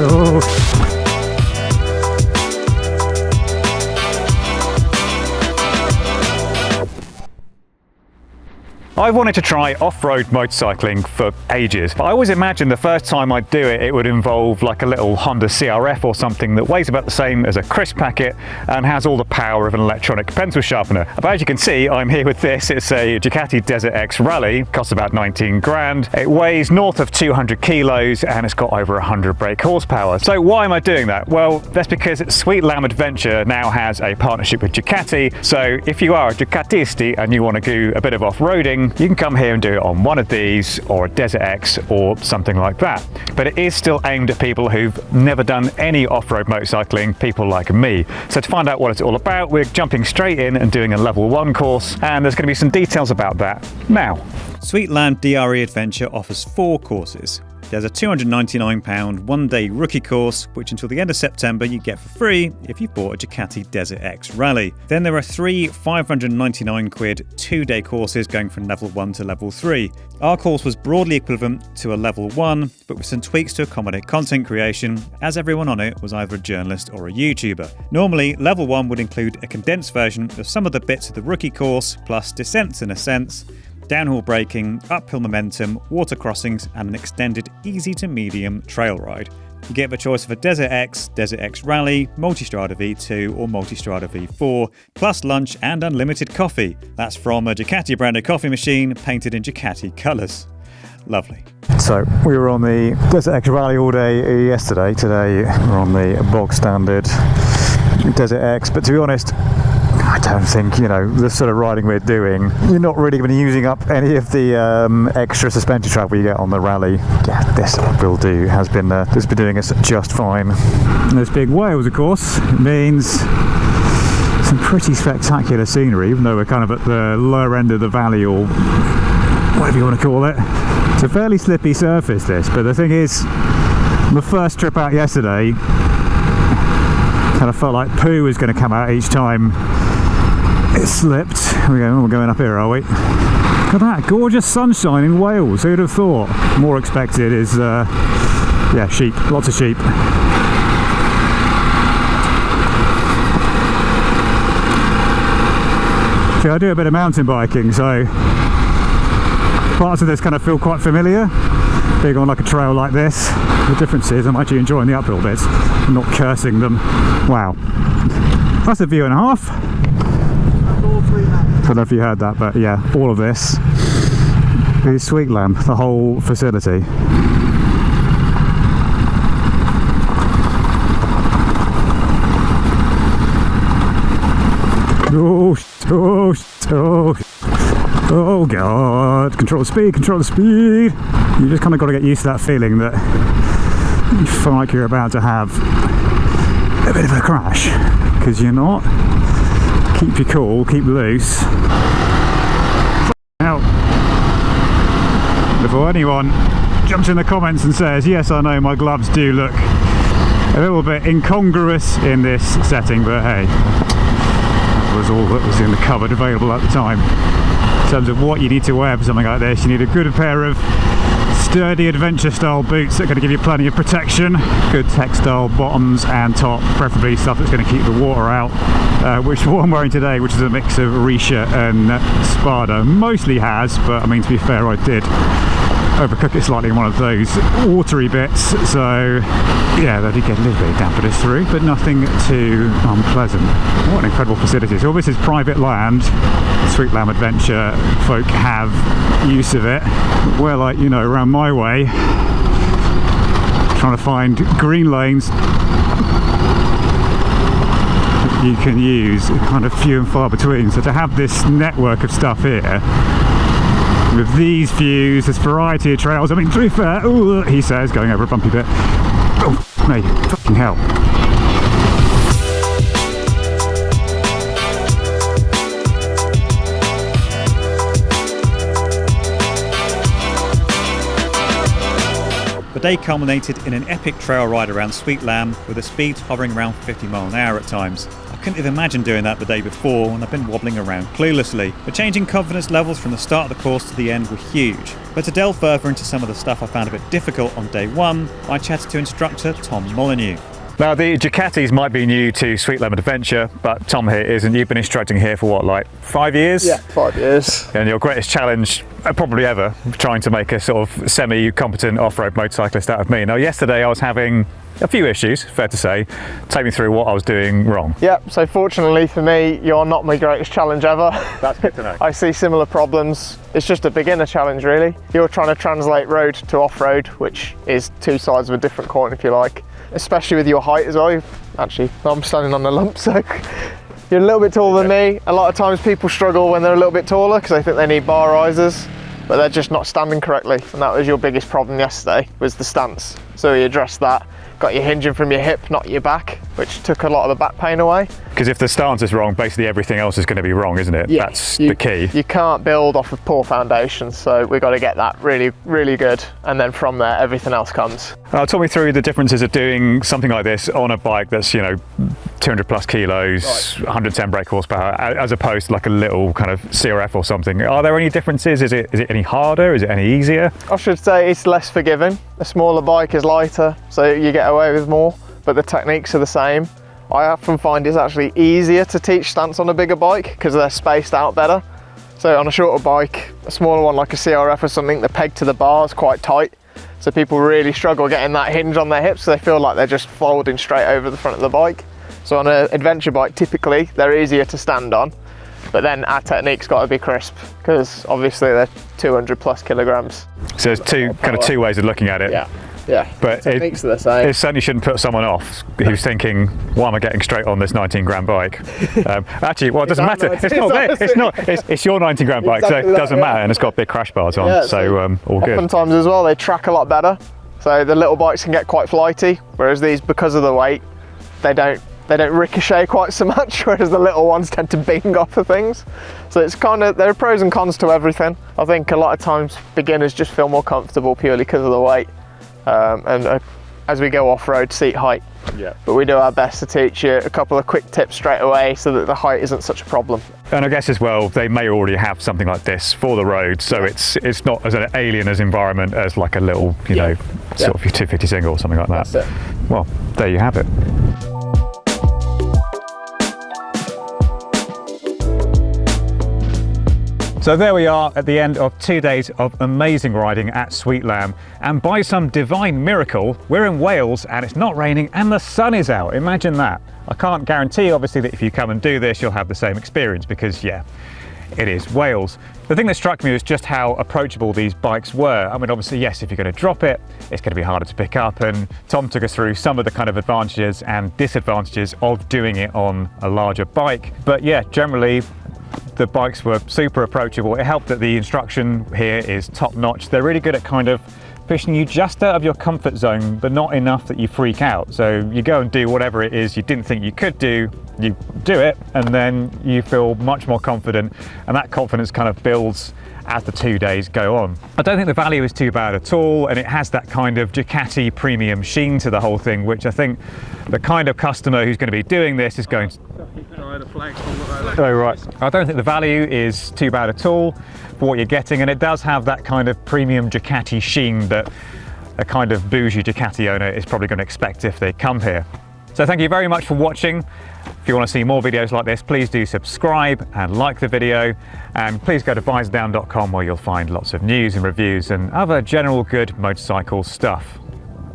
Oh. I've wanted to try off-road motorcycling for ages, but I always imagined the first time I'd do it, it would involve like a little Honda CRF or something that weighs about the same as a crisp packet and has all the power of an electronic pencil sharpener. But as you can see, I'm here with this. It's a Ducati Desert X Rally, costs about 19 grand. It weighs north of 200 kilos and it's got over 100 brake horsepower. So why am I doing that? Well, that's because Sweet Lamb Adventure now has a partnership with Ducati. So if you are a Ducatisti and you want to do a bit of off-roading, you can come here and do it on one of these or a Desert X or something like that. But it is still aimed at people who've never done any off-road motorcycling, people like me. So to find out what it's all about, we're jumping straight in and doing a level 1 course, and there's going to be some details about that now. Sweet Lamb DRE Adventure offers 4 courses. There's a £299 one-day rookie course, which until the end of September you get for free if you bought a Ducati Desert X Rally. Then there are 3 £599 2-day courses going from level 1 to level 3. Our course was broadly equivalent to a level 1, but with some tweaks to accommodate content creation, as everyone on it was either a journalist or a YouTuber. Normally, level 1 would include a condensed version of some of the bits of the rookie course, plus descents and ascents, downhill braking, uphill momentum, water crossings, and an extended easy to medium trail ride. You get the choice of a Desert X Rally, Multistrada V2 or Multistrada V4, plus lunch and unlimited coffee. That's from a Ducati branded coffee machine painted in Ducati colours. Lovely. So we were on the Desert X Rally all day yesterday. Today we're on the bog standard Desert X, but to be honest, I don't think, the sort of riding we're doing, you're not really going to be using up any of the extra suspension travel you get on the rally. Yeah, this will do, has been doing us just fine. And there's big Wales, of course. It means some pretty spectacular scenery, even though we're kind of at the lower end of the valley, or whatever you want to call it. It's a fairly slippy surface, this, but the thing is, the first trip out yesterday, kind of felt like poo was going to come out each time it slipped. We're going up here, are we? Look at that gorgeous sunshine in Wales. Who'd have thought? More expected is sheep, lots of sheep. See, I do a bit of mountain biking, so parts of this kind of feel quite familiar. Being on like a trail like this, the difference is I'm actually enjoying the uphill bits. I'm not cursing them. Wow, that's a view and a half. I don't know if you heard that, but yeah, all of this is Sweet Lamb, the whole facility. Oh god, control the speed. You just kind of got to get used to that feeling that you feel like you're about to have a bit of a crash, because you're not. Keep your cool, keep loose. Now, before anyone jumps in the comments and says, yes, I know my gloves do look a little bit incongruous in this setting, but hey, that was all that was in the cupboard available at the time. In terms of what you need to wear for something like this, you need a good pair of sturdy adventure style boots that are going to give you plenty of protection, good textile bottoms and top, preferably stuff that's going to keep the water out, which what I'm wearing today, which is a mix of Risha and Spada, mostly has, but I mean, to be fair, I did overcook it slightly in one of those watery bits, so yeah, they did get a little bit of dampness through, but nothing too unpleasant. What an incredible facility. So this is private land. Sweet Lamb Adventure folk have use of it. We're like, around my way, trying to find green lanes that you can use, kind of few and far between. So to have this network of stuff here, with these views, this variety of trails, I mean, to be fair, ooh, he says, going over a bumpy bit. Oh, mate, fucking hell. The day culminated in an epic trail ride around Sweet Lamb with the speeds hovering around 50 miles an hour at times. I couldn't have imagined doing that the day before, and I've been wobbling around cluelessly. The changing confidence levels from the start of the course to the end were huge. But to delve further into some of the stuff I found a bit difficult on day one, I chatted to instructor Tom Molyneux. Now, the Ducatis might be new to Sweet Lemon Adventure, but Tom here isn't. You've been instructing here for what, like 5 years? Yeah, 5 years. And your greatest challenge, probably ever, trying to make a sort of semi-competent off-road motorcyclist out of me. Now, yesterday I was having a few issues, fair to say. Take me through what I was doing wrong. Yeah, so fortunately for me, you're not my greatest challenge ever. That's good to know. I see similar problems. It's just a beginner challenge, really. You're trying to translate road to off-road, which is two sides of a different coin, if you like. Especially with your height as well. Actually, I'm standing on the lump, so you're a little bit taller than me. A lot of times people struggle when they're a little bit taller because they think they need bar risers, but they're just not standing correctly. And that was your biggest problem yesterday, was the stance. So we addressed that. Got you hinging from your hip, not your back, which took a lot of the back pain away. Because if the stance is wrong, basically everything else is going to be wrong, isn't it? Yeah, that's the key. You can't build off of poor foundations, so we've got to get that really, really good. And then from there, everything else comes. Talk me through the differences of doing something like this on a bike that's, 200 plus kilos, right, 110 brake horsepower, as opposed to like a little kind of CRF or something. Are there any differences? Is it any harder? Is it any easier? I should say it's less forgiving. A smaller bike is lighter, so you get away with more, but the techniques are the same. I often find it's actually easier to teach stance on a bigger bike because they're spaced out better. So on a shorter bike, a smaller one like a CRF or something, the peg to the bar is quite tight. So people really struggle getting that hinge on their hips, so they feel like they're just folding straight over the front of the bike. So on an adventure bike, typically, they're easier to stand on, but then our technique's got to be crisp, because obviously they're 200 plus kilograms. So there's two ways of looking at it. Yeah, but techniques are the same. It certainly shouldn't put someone off who's thinking, why am I getting straight on this 19 grand bike? Actually, well, it doesn't matter. It's your 19 grand bike, exactly, so it doesn't matter, and it's got big crash bars on, all good. Oftentimes as well, they track a lot better. So the little bikes can get quite flighty, whereas these, because of the weight, they don't ricochet quite so much, whereas the little ones tend to bing off of things. So it's there are pros and cons to everything. I think a lot of times beginners just feel more comfortable purely because of the weight. As we go off-road, seat height. Yeah. But we do our best to teach you a couple of quick tips straight away so that the height isn't such a problem. And I guess as well, they may already have something like this for the road, so it's not as an alien as environment as like a little, sort of 250 single or something like that. That's it. Well, there you have it. So there we are at the end of 2 days of amazing riding at Sweet Lamb, and by some divine miracle we're in Wales and it's not raining and the sun is out. Imagine that. I can't guarantee obviously that if you come and do this you'll have the same experience, because it is Wales. The thing that struck me was just how approachable these bikes were. I mean, obviously yes, if you're going to drop it, it's going to be harder to pick up, and Tom took us through some of the kind of advantages and disadvantages of doing it on a larger bike. But yeah, generally the bikes were super approachable. It helped that the instruction here is top notch. They're really good at kind of pushing you just out of your comfort zone, but not enough that you freak out. So you go and do whatever it is you didn't think you could do, you do it, and then you feel much more confident, and that confidence kind of builds as the 2 days go on. I don't think the value is too bad at all, and it has that kind of Ducati premium sheen to the whole thing, which I think the kind of customer who's going to be doing this is going to... Oh right. I don't think the value is too bad at all for what you're getting, and it does have that kind of premium Ducati sheen that a kind of bougie Ducati owner is probably going to expect if they come here. So thank you very much for watching. If you want to see more videos like this, please do subscribe and like the video, and please go to Visordown.com where you'll find lots of news and reviews and other general good motorcycle stuff.